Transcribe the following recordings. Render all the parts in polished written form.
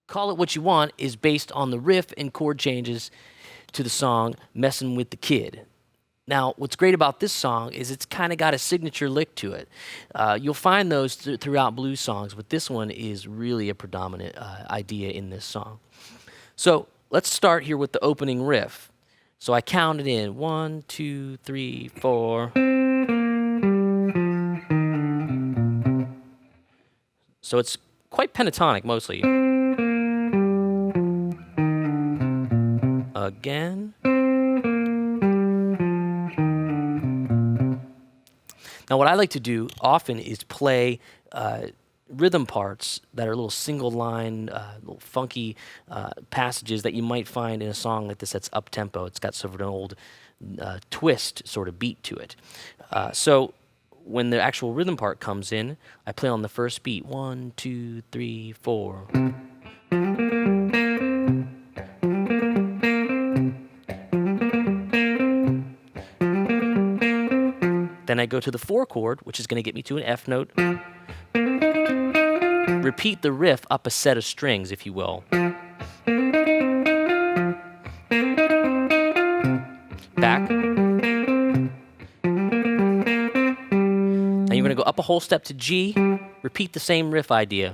Call It What You Want is based on the riff and chord changes to the song Messin' with the Kid. Now, what's great about this song is it's kind of got a signature lick to it. You'll find those throughout blues songs, but this one is really a predominant idea in this song. So let's start here with the opening riff. So I counted in 1, 2, 3, 4. So it's quite pentatonic mostly. Again. Now what I like to do often is play rhythm parts that are little single line, little funky passages that you might find in a song like this that's up-tempo. It's got sort of an old twist sort of beat to it. So when the actual rhythm part comes in, I play on the first beat. 1, 2, 3, 4. Then I go to the 4 chord, which is going to get me to an F note. Repeat the riff up a set of strings, if you will. Back. Now you're going to go up a whole step to G. Repeat the same riff idea.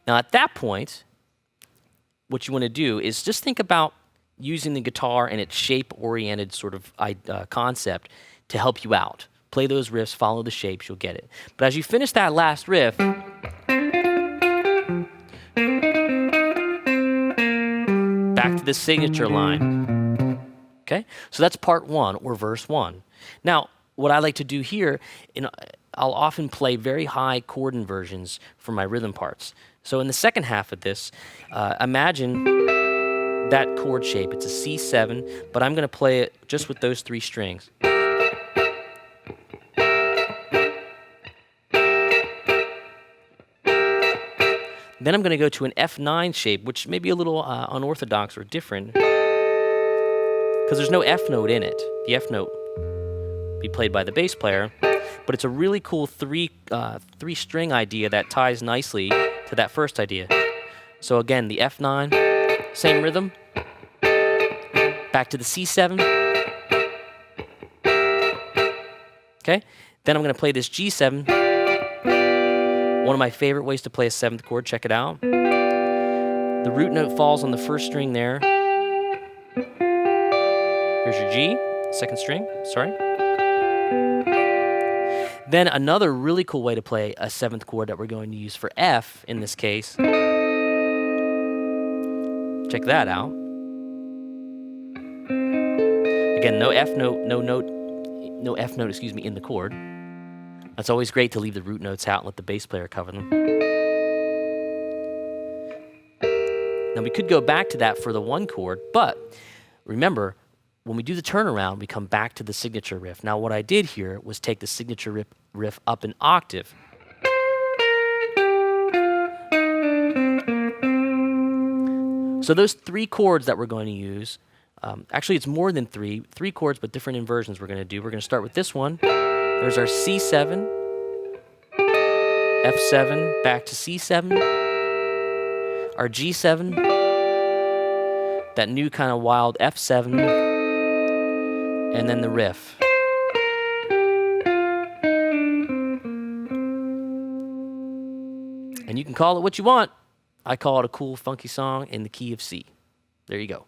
Now at that point, what you want to do is just think about using the guitar and its shape-oriented sort of concept to help you out. Play those riffs, follow the shapes, you'll get it. But as you finish that last riff, back to the signature line. Okay? So that's part 1, or verse 1. Now, what I like to do here, I'll often play very high chord inversions for my rhythm parts. So in the second half of this, imagine that chord shape. It's a C7, but I'm going to play it just with those 3 strings. Then I'm going to go to an F9 shape, which may be a little unorthodox or different, because there's no F note in it. The F note be played by the bass player, but it's a really cool 3-string idea that ties nicely to that first idea. So again, the F9, same rhythm, back to the C7. Okay, then I'm going to play this G7. One of my favorite ways to play a 7th chord, check it out. The root note falls on the first string there. Here's your G, 2nd string, sorry. Then another really cool way to play a 7th chord that we're going to use for F in this case. Check that out. Again, no F note, no F note, in the chord. It's always great to leave the root notes out and let the bass player cover them. Now we could go back to that for the 1 chord, but remember, when we do the turnaround, we come back to the signature riff. Now what I did here was take the signature riff up an octave. So those 3 chords that we're going to use, actually it's more than 3 chords, but different inversions we're going to do. We're going to start with this one. There's our C7, F7, back to C7, our G7, that new kind of wild F7, and then the riff. And you can call it what you want. I call it a cool, funky song in the key of C. There you go.